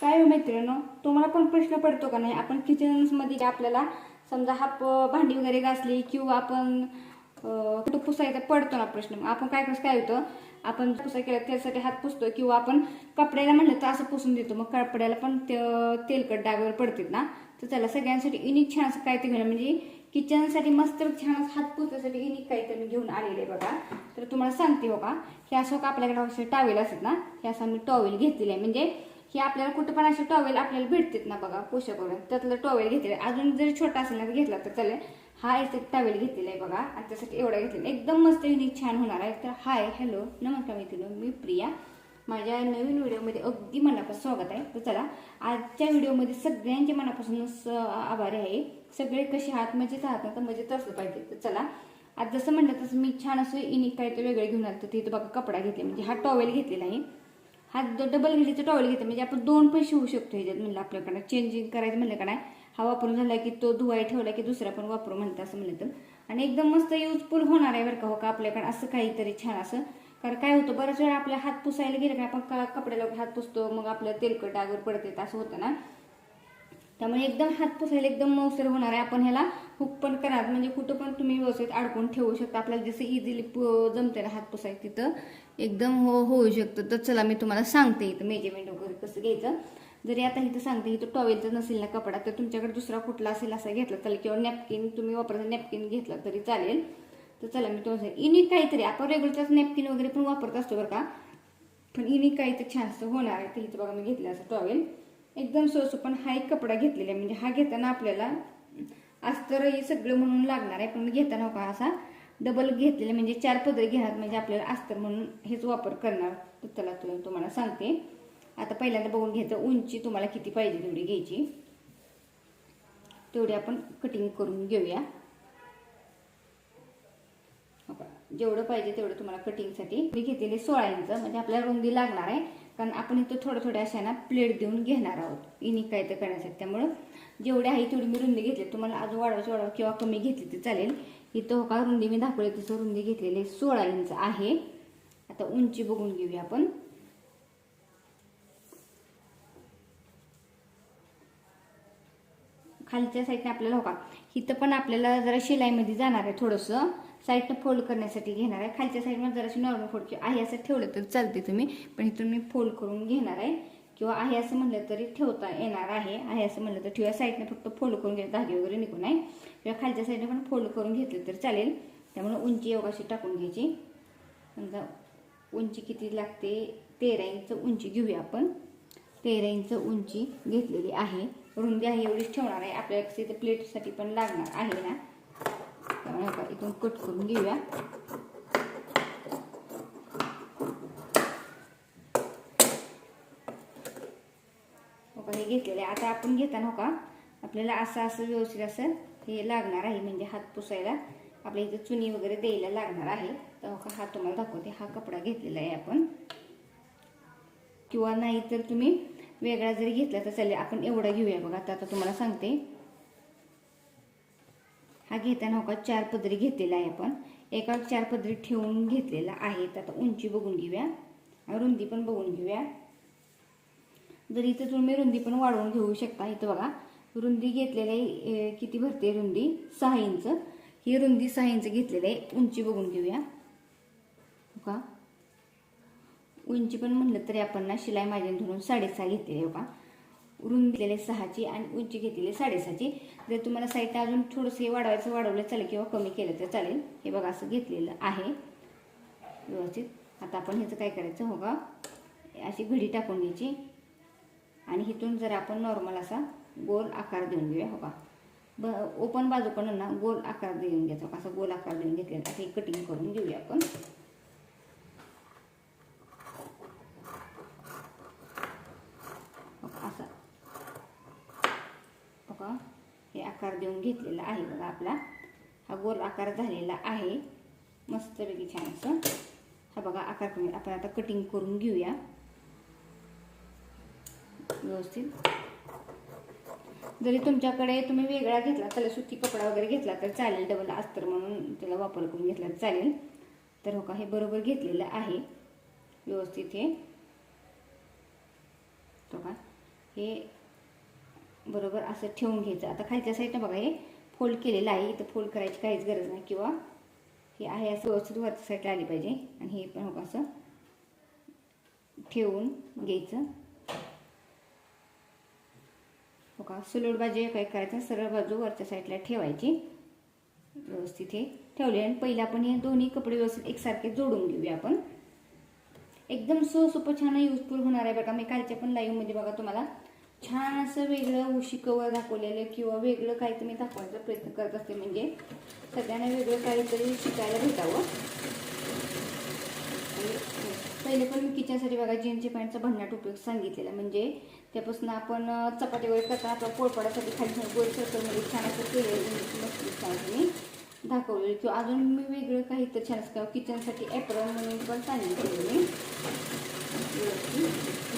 काय हो मैत्रिणींनो, तुम्हाला पण प्रश्न पडतो का नाही? आपण किचनमध्ये आपल्याला समजा हात भांडी वगैरे घासली किंवा आपण कुठं पुसायचा पडतो ना प्रश्न. मग आपण काय होतं, आपण पुसा केला त्यासाठी हात पुसतो किंवा आपण कपड्याला म्हणलं तर असं पुसून देतो. मग कपड्याला पण तेलकट डाग वगैरे पडतात ना. तर त्याला सगळ्यांसाठी युनिक छान असं काहीतरी घेणं, म्हणजे किचनसाठी मस्त छान हात पुसण्यासाठी युनिक काहीतरी मी घेऊन आलेले बघा. तर तुम्हाला सांगते हो का, हे असं का आपल्याकडे असे टॉवेल असतात ना, हे असं मी टॉवेल घेतलेले आहे. म्हणजे हे आपल्याला कुठं पण असे टॉवेल आपल्याला भेटतात ना बघा, पोषक वगैरे त्यातलं टॉवेल घेतलेलं आहे. अजून जरी छोटा असेल ना तर घेतला तर चालेल. हा एक टॉवेल घेतलेला आहे बघा, आणि त्यासाठी एवढा घेतलेला एकदम मस्त युनिक छान होणार आहे. तर हाय हॅलो नमस्कार मैत्रिणी, मी प्रिया. माझ्या नवीन व्हिडिओमध्ये अगदी मनापासून स्वागत आहे. तर चला, आजच्या व्हिडिओमध्ये सगळ्यांचे मनापासूनच आभारी आहे. सगळे कसे आहात, मजेत आहात ना? तर मजेत असलं पाहिजे. तर चला, आज जसं म्हणलं तसं मी छान असं युनिक काय ते वेगळे घेऊन आलं. तर तिथं बघा कपडा घेतला, म्हणजे हा टॉवेल घेतलेला आहे. हा डबल घडीचं टॉवेल घेतलं, म्हणजे आपण दोन पण शिवू शकतो ह्याच्यात. म्हणलं आपल्याकडे चेंजिंग करायचं म्हणलं का नाही, हा वापरून झाला की तो धुवाय ठेवला की दुसरा पण वापरू म्हणतं असं म्हणलं तर. आणि एकदम मस्त युजफुल होणार आहे बरं का हो का आपल्याकडे असं काहीतरी छान असं. कारण काय होतं, बऱ्याच वेळा आपल्या हात पुसायला गेलं का आपण कपड्याला हात पुसतो, मग आपल्या तेलकट डागवर पडते असं होतं ना. त्यामुळे एकदम हात पुसायला एकदम मौसर होणार आहे. आपण ह्याला हुक पण करा, म्हणजे कुठं पण तुम्ही व्यवस्थित अडकून ठेवू शकता. आपल्याला जसं इझिली जमते ना हात पुसायला तिथं एकदम होऊ शकतं. तर चला मी तुम्हाला सांगते इथं मेजरमेंट वगैरे कसं घ्यायचं. जरी आता इथं सांगते, इथं टॉवेलचं नसेल ना कपडा, तर तुमच्याकडे दुसरा कुठला असेल असा घेतला चालेल, किंवा नॅपकिन तुम्ही वापरायचं नॅपकिन घेतला तरी चालेल. तर चला मी तुम्हाला युनिक काहीतरी, आपण रेग्युलरच नॅपकिन वगैरे पण वापरत असतो बरं का, पण युनिक काहीतरी छान असं होणार आहे. तर इथं बघा मी घेतलं असं टॉवेल एकदम सोसं. पण हा एक कपडा घेतलेला आहे, म्हणजे हा घेताना आपल्याला अस्तर हे सगळं म्हणून लागणार आहे, पण घेताना का असा डबल घेतलेला, म्हणजे 4 पदरी घेणार, म्हणजे आपल्याला अस्तर म्हणून हेच वापर करणार. तर चला तुम्हाला सांगते. आता पहिल्यांदा बघून घ्यायचं उंची तुम्हाला किती पाहिजे तेवढी घ्यायची, तेवढी आपण कटिंग करून घेऊया. जेवढं पाहिजे तेवढं तुम्हाला कटिंगसाठी मी घेतलेले 16 इंच, म्हणजे आपल्याला रुंदी लागणार आहे. कारण आपण इथं थोड्या अशा ना प्लेट देऊन घेणार आहोत युनिक काय तर करण्यासाठी. त्यामुळं जेवढे आहे तेवढी मी रुंदी घेतली. तुम्हाला अजून वाढवा किंवा कमी घेतली तर चालेल. इथं हो का रुंदी मी दाखवली तसं रुंदी घेतलेली 16 इंच आहे. आता उंची बघून घेऊया आपण. खालच्या साईडने आपल्याला हो का इथं पण आपल्याला जरा शिलाईमध्ये जाणार आहे, थोडंसं साईडनं फोल्ड करण्यासाठी घेणार आहे. खालच्या साईडमध्ये जराशी नॉर्मल फोल्ड आहे असं ठेवलं तर चालते तुम्ही, पण इथून मी फोल्ड करून घेणार आहे. किंवा आहे असं म्हणलं तरी ठेवता येणार आहे असं म्हणलं तर ठेवा. साईडने फक्त फोल्ड करून घ्यायचं, धागे वगैरे निघून आहे. किंवा खालच्या साईडने पण फोल्ड करून घेतलं तर चालेल. त्यामुळे उंची अशी टाकून घ्यायची. समजा उंची किती लागते, 13 इंच उंची घेऊया आपण. 13 इंच उंची घेतलेली आहे. रुंदी आहे एवढीच ठेवणार आहे. आपल्याला इथे प्लेटसाठी पण लागणार आहे ना, त्यामुळे आपण इथून कट करून घेऊया. हे घेतलेले आता आपण घेताना हो का आपल्याला असं व्यवस्थित असं हे लागणार आहे, म्हणजे हात पुसायला आपल्या इथे चुनी वगैरे द्यायला लागणार आहे. तर हो का हा तुम्हाला दाखवते. हा कपडा घेतलेला आहे आपण, किंवा नाही तर तुम्ही वेगळा जरी घेतला तर चालेल. आपण एवढा घेऊया बघा. आता तुम्हाला सांगते. हा घेताना हो का 4 पदरी घेतलेला आहे आपण, एका 4 पदरी ठेवून घेतलेला आहे. तर आता उंची बघून घेऊया, रुंदी पण बघून घेऊया. जर इथं तुम्ही रुंदी पण वाढवून घेऊ शकता. इथं बघा रुंदी घेतलेली आहे, किती भरते रुंदी 6 इंच. ही रुंदी 6 इंच घेतलेली आहे. उंची बघून घेऊया का. उंची पण म्हणलं तरी आपण ना शिलाई मार्जिन धरून 6.5 घेतलेली आहे का. रुंदी घेतलेली 6ची आणि उंची घेतलेली 6.5ची. जर तुम्हाला साईड अजून थोडंसं वाढवलं चालेल किंवा कमी केलं तर चालेल. हे बघा असं घेतलेलं आहे व्यवस्थित. आता आपण ह्याचं काय करायचं हो का, अशी घडी टाकून घ्यायची आणि इथून जर आपण नॉर्मल असा गोल आकार देऊन घेऊया हो का. ओपन बाजू पण ना गोल आकार देऊन घ्यायचा. असा गोल आकार देऊन घेतलेला असं कटिंग करून घेऊया आपण. असा बघा हे आकार देऊन घेतलेला आहे बघा. आपला हा गोल आकार झालेला आहे मस्तपैकी छान असं. हा बघा आकार करून आपण आता कटिंग करून घेऊया व्यवस्थित. जरी तुमच्याकडे तुम्ही वेगळा घेतला त्याला सुती कपडा वगैरे घेतला तर चालेल, डबल अस्तर म्हणून त्याला वापर करून घेतला तर चालेल. तर हो का हे बरोबर घेतलेलं आहे व्यवस्थित. हे तो का हे बरोबर असं ठेवून घ्यायचं. आता खालच्या साईडनं बघा हे फोल्ड केलेलं आहे, इथं फोल्ड करायची काहीच गरज नाही, किंवा हे आहे असं व्यवस्थित वरच्या साईडला आली पाहिजे. आणि हे पण हो असं ठेवून घ्यायचं. हो का, सुलट बाजू काय करायचं, सरळ बाजू वरच्या साईडला ठेवायची. व्यवस्थित हे ठेवले आणि पहिला आपण हे दोन्ही कपडे व्यवस्थित एकसारखे जोडून घेऊया. आपण एकदम सोपं छान युजफुल होणार आहे बघा. मी कालच्या पण लाईव्हमध्ये बघा तुम्हाला छान असं वेगळं उशी कवर दाखवलेलं, किंवा वेगळं काहीतरी मी दाखवण्याचा प्रयत्न करत असते, म्हणजे सगळ्यांना वेगळं काहीतरी शिकायला भेटावं. पहिले पण मी किचनसाठी बघा जीन्सची पॅन्टचा भन्नाट उपयोग सांगितलेला, म्हणजे त्यापासून आपण चपाती वगैरे करताना आपल्या पोळपाडासाठी खाली गोल सर्कलमध्ये छान असं केलेलं मस्त मी दाखवलेलं, किंवा अजून मी वेगळं काहीतरी छान असं किचनसाठी ॲप्रॉन म्हणून पण सांगितलेलं मी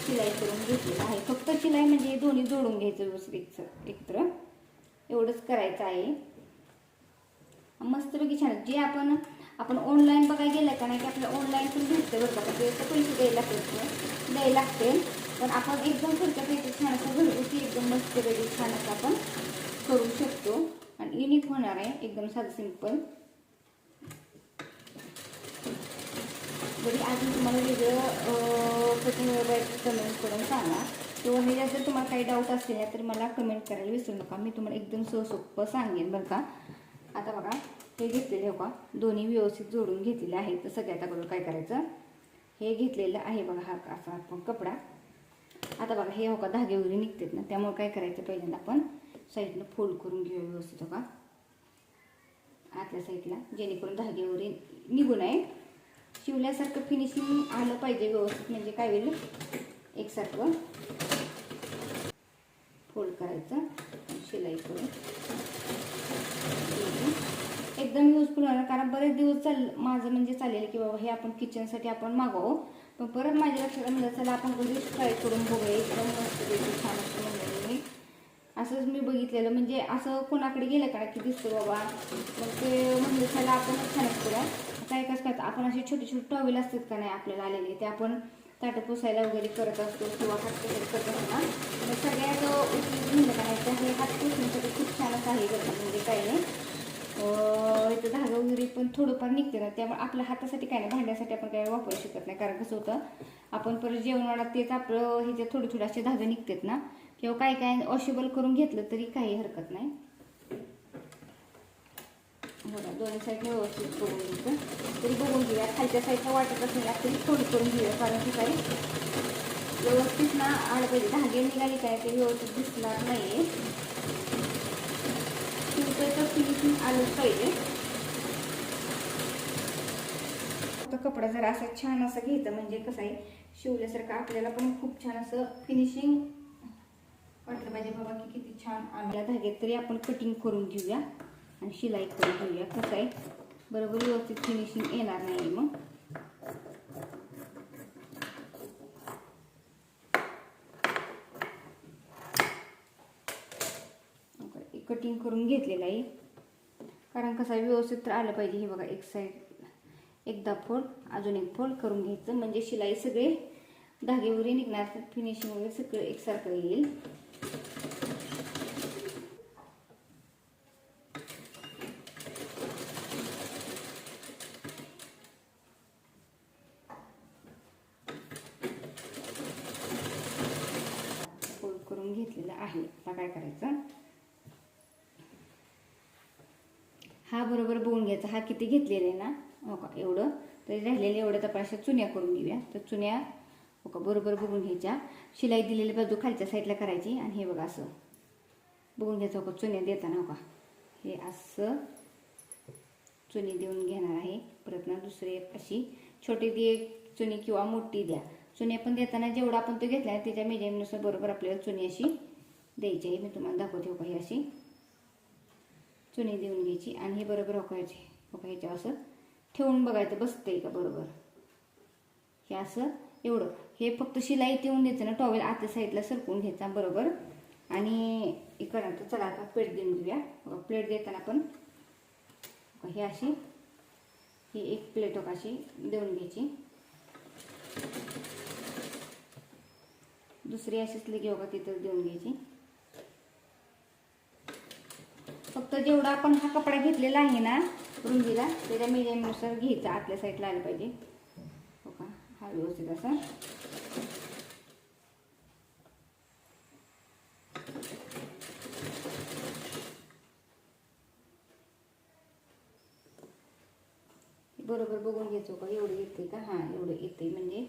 शिलाई करून घेतलेलं आहे. फक्त शिलाई म्हणजे दोन्ही जोडून घ्यायचं व्यवस्थित एकत्र, एवढंच करायचं आहे. मस्तपैकी छान. जे आपण ऑनलाईन बघायला गेलं का नाही, की आपल्याला ऑनलाईन पण भेटतं बरं का, त्याचे पैसे द्यायला लागते, पण आपण एकदम खर्चात छान असं घरगुती एकदम मस्तपैकी छान असं आपण करू शकतो आणि युनिक होणार आहे, एकदम साधं सिंपल. जरी अजून तुम्हाला वेगळं कटिंग वगैरे कमेंट करून सांगा, किंवा हे जर तुम्हाला काही डाऊट असतील तर मला कमेंट करायला विसरू नका. मी तुम्हाला एकदम सोपं सांगेन बरं का. आता बघा हे घेतलेले हो का, दोन्ही व्यवस्थित जोडून घेतलेले आहे. तर सगळ्यात अगोदर काय करायचं, हे घेतलेलं आहे बघा हा असा आपण कपडा. आता बघा हे हो का धागे वगैरे निघतात ना, त्यामुळे काय करायचं, पहिल्यांदा आपण साईडनं फोल्ड करून घेऊया व्यवस्थित हो का आतल्या साईडला, जेणेकरून धागे वगैरे निघू नये. शिवल्यासारखं फिनिशिंग आलं पाहिजे व्यवस्थित, म्हणजे काय होईल एकसारखं फोल्ड करायचं, शिलाई करून एकदम युजफुल होणार. कारण बरेच दिवस माझं म्हणजे चाललेलं की बाबा हे आपण किचनसाठी आपण मागवू, पण परत माझ्या लक्षात म्हणजे चला आपण घरीच ट्राय करून बघूया. एकदम मस्त छान असं म्हणजे मी असंच मी बघितलेलं, म्हणजे असं कोणाकडे गेलं का की दिसतं बाबा, मग ते म्हणजे चला आपणच छानच करूया. काय कसं काय आपण असे छोटे छोटे टॉवेल असतात का नाही आपल्याला आलेले, ते आपण ताटं पुसायला वगैरे करत असतो, किंवा हात वगैरे करत असतो ना, तर सगळ्यात उपयोग म्हणलं का नाही तर हे हात पुसण्यासाठी खूप छानच आहे बरं. म्हणजे काय नाही इथं धागा वगैरे पण थोडंफार निघते ना, त्यामुळे आपल्या हातासाठी काय नाही, भांड्यासाठी आपण काय वापरू शकत नाही. कारण कसं होतं आपण परत जेवणात तेच आपलं ह्याचे थोडे असे धागे निघतात ना, किंवा काय काय वॉशेबल करून घेतलं तरी काही हरकत नाही. बघा दोन्ही साईडने व्यवस्थित करून घ्यायचं. तरी बघून घेऊया, खालच्या साईडला वाटत असेल तरी थोडी करून घेऊया, कारण की काही व्यवस्थित ना आलं पाहिजे. धागे निघाली काय ते व्यवस्थित दिसणार नाही, शिवताचं फिनिशिंग आलंच पाहिजे. कपडा जर असं छान असं घ्यायचं, म्हणजे कसं आहे शिवल्यासारखं आपल्याला पण खूप छान असं फिनिशिंग वाटलं पाहिजे बाबा की किती छान आल्या धागे. तरी आपण कटिंग करून घेऊया आणि शिलाई करून घेऊया. कसं आहे बरोबर व्यवस्थित फिनिशिंग येणार नाही मग. कटिंग करून घेतलेलं आहे, कारण कसं आहे व्यवस्थित तर आलं पाहिजे. हे बघा एक साईड एकदा फोल्ड अजून एक फोल्ड करून घ्यायचं, म्हणजे शिलाई सगळे धागे वगैरे निघणार, फिनिशिंग वगैरे सगळं एकसारखं येईल. फोल्ड करून घेतलेलं आहे. आता काय करायचं, हा बरोबर बघून घ्यायचा, हा किती घेतलेला आहे ना हो का एवढं, तरी राहिलेलं एवढं तर अशा चुन्या करून घेऊया. तर चुन्या हो का बरोबर बघून घ्यायच्या, शिलाई दिलेली बाजू खालच्या साईडला करायची, आणि हे बघा असं बघून घ्यायचं हो का चुन्या देताना हो का हे असं चुनी देऊन घेणार आहे. परत ना दुसरी अशी छोटी ती एक चुनी किंवा मोठी द्या. चुन्या पण देताना जेवढा आपण तो घेतला आहे त्याच्या मेजरमेंटनुसार बरोबर आपल्याला चुनी अशी द्यायची आहे. मी तुम्हाला दाखवते हो का ही अशी चुनी देऊन घ्यायची, आणि हे बरोबर ओकायची ह्याच्यावर असं ठेवून बघायचं बसतंय का बरोबर. हे असं एवढं हे फक्त शिलाई देऊन द्यायचं ना, टॉवेल आतल्या साईडला सरकवून घ्यायचा बरोबर. आणि इकडं तर चला आता प्लेट देऊन घेऊया. प्लेट देताना पण ही अशी ही एक प्लेट अशी देऊन घ्यायची. दुसरी अशीच लगी बघा तिथं देऊन घ्यायची. फक्त जेवढा आपण हा कपडा घेतलेला आहे ना रुंदीला त्याच्या मेजरनुसार घ्यायचा, आतल्या साईडला आलं पाहिजे. हो का, हा व्यवस्थित असं बरोबर बघून घ्यायचो का एवढं येते का. हां एवढं येते म्हणजे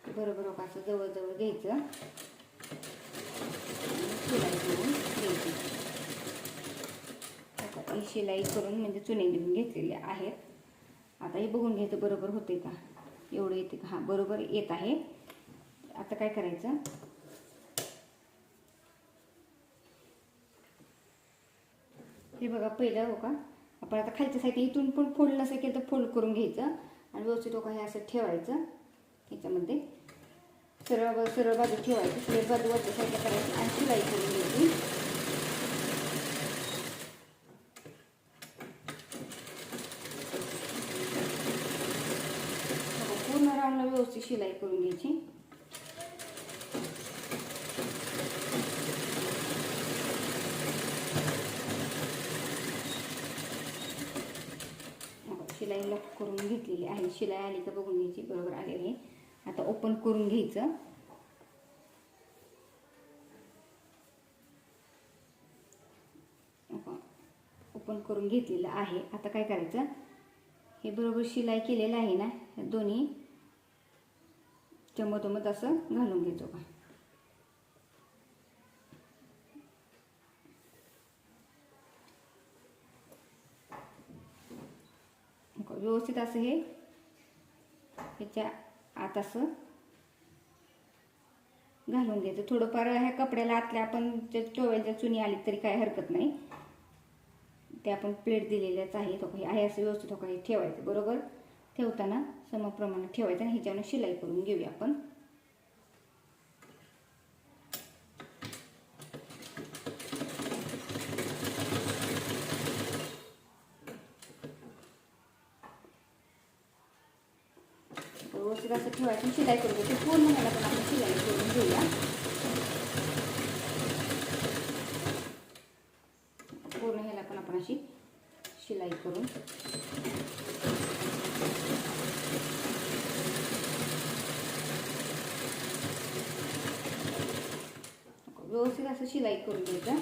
बरोबर का असं जवळजवळ घ्यायचं, शिलाई करून घ्यायची. ही शिलाई करून म्हणजे चुने देऊन घेतलेले आहेत. आता हे बघून घ्यायचं बरोबर होते का, एवढं येते का. हां बरोबर येत आहे. आता काय करायचं, हे बघा पहिलं हो का आपण आता खालच्या साईड इथून पण फोल्ड नसेल केलं तर फोल्ड करून घ्यायचं आणि व्यवस्थित हो का हे असं ठेवायचं. ह्याच्यामध्ये सरळ सरळ बाजू ठेवायची, प्लेट बाजू वरच्या साईडला करायची आणि शिलाई करून घ्यायची. पूर्ण राऊंडला व्यवस्थित शिलाई करून घ्यायची. शिलाई लॉक करून घेतलेली आहे. शिलाई आली का बघून घ्यायची, बरोबर आलेली आहे. आता ओपन करून घ्यायचं. ओपन करून घेतलेलं आहे. आता काय करायचं, हे बरोबर शिलाई केलेलं आहे ना, दोन्ही चमोदमत असं घालून घ्यायचो का. व्यवस्थित असं हे ह्याच्या आत असं घालून घ्यायचं. थोडंफार ह्या कपड्याला आतल्या आपण टॉवेलच्या चुनी आली तरी काय हरकत नाही, ते आपण प्लेट दिलेल्याच आहे. तो आहे असं व्यवस्थित हो काही ठेवायचं. बरोबर ठेवताना समप्रमाणात ठेवायचं आणि ह्याच्यावर शिलाई करून घेऊया आपण. व्यवस्थित असं ठेवायचं, शिलाई करून घ्यायची. पूर्ण ह्याला पण आपण शिलाई करून घेऊया. पूर्ण ह्याला पण आपण अशी शिलाई करून व्यवस्थित असं शिलाई करून घ्यायचं.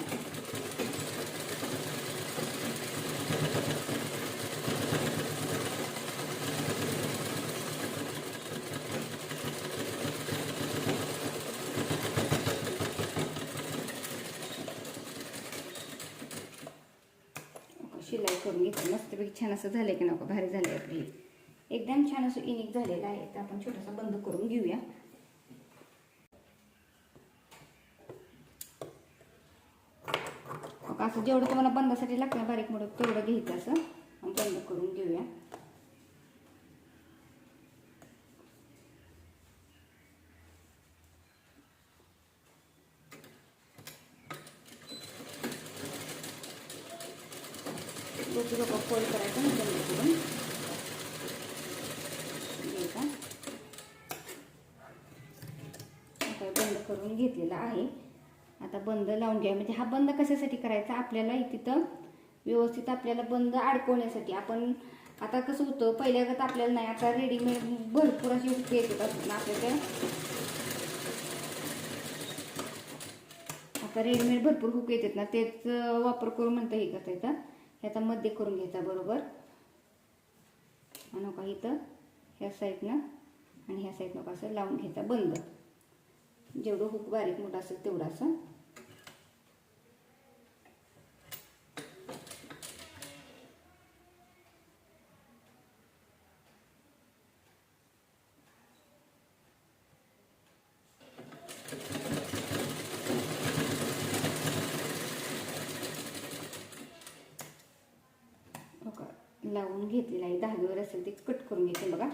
शिलाई करून घेतली. मस्तपैकी छान असं झालंय की नको, भारी झालंय आपली, एकदम छान असं युनिक झालेलं आहे. तर आपण छोटासा बंद करून घेऊया. असं जेवढं तुम्हाला बंदासाठी लागतं बारीक मोठं तेवढं घ्यायचं असं बंद करून घेऊया. फोल्ड करायचं बंद करून घ्यायचा. आता बंद करून घेतलेला आहे. आता बंद लावून घ्या. म्हणजे हा बंद कशासाठी करायचा, आपल्याला तिथं व्यवस्थित आपल्याला बंद अडकवण्यासाठी. आपण आता कसं होतं पहिल्यागत आपल्याला नाही, आता रेडीमेड भरपूर अशी हुक्के येतात असतात ना आपल्याकडे. आता रेडीमेड भरपूर हुक्के येतात ना, तेच वापर करून म्हणता हे करता येतं. ह्याचा मध्ये करून घ्यायचा बरोबर आणि का इथं ह्या साईडनं आणि ह्या साईडनं असं लावून घ्यायचा बंद. जेवढं हुक बारीक मोठं असेल तेवढं असं. लावून घेतलेलं आहे. धागेवर असेल ते कट करून घेते बघा.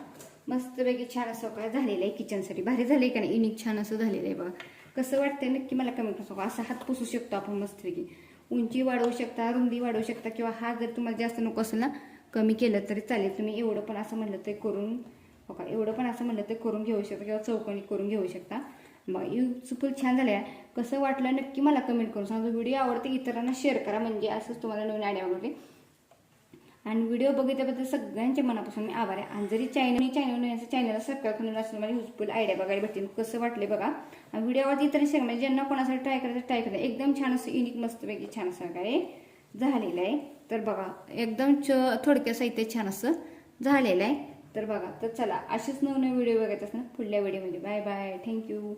मस्तपैकी छान असं काय झालेलं आहे. किचनसाठी भारी झालं आहे का नाही, युनिक छान असं झालेलं आहे बघा. कसं वाटतंय नक्की मला कमेंट करा. असा हात पुसू शकतो आपण मस्तपैकी. उंची वाढवू शकता, रुंदी वाढवू शकता, किंवा हा जर तुम्हाला जास्त नको असेल ना कमी केलं तरी चालेल. तुम्ही एवढं पण असं म्हटलं ते करून बघा, एवढं पण असं म्हटलं ते करून घेऊ शकता किंवा चौकोनी करून घेऊ शकता. मग युजफुल छान झालं आहे. कसं वाटलं नक्की मला कमेंट करून सांगा. व्हिडिओ आवडते इतरांना शेअर करा, म्हणजे असंच तुम्हाला नवीन आयडिया वगैरे. आणि व्हिडिओ बघितल्याबद्दल सगळ्यांच्या मनापासून मी आभार आहे. आणि जरी चॅनलला सबस्क्राईब करून असेल मला युजफुल आयडिया बघायला भेटतील. कसं वाटले बघा. आणि व्हिडिओ आवडते इतर शेअर, म्हणजे ज्यांना कोणासाठी ट्राय करायचं ट्राय करा. एकदम छान असं युनिक मस्तपैकी छान असं काय झालेलं आहे. तर बघा एकदम थोडक्या साहित्य छान असं झालेलं आहे. तर बघा, तर चला असेच नवनवीन व्हिडिओ बघायचं असणार पुढल्या व्हिडिओमध्ये. Bye bye, thank you.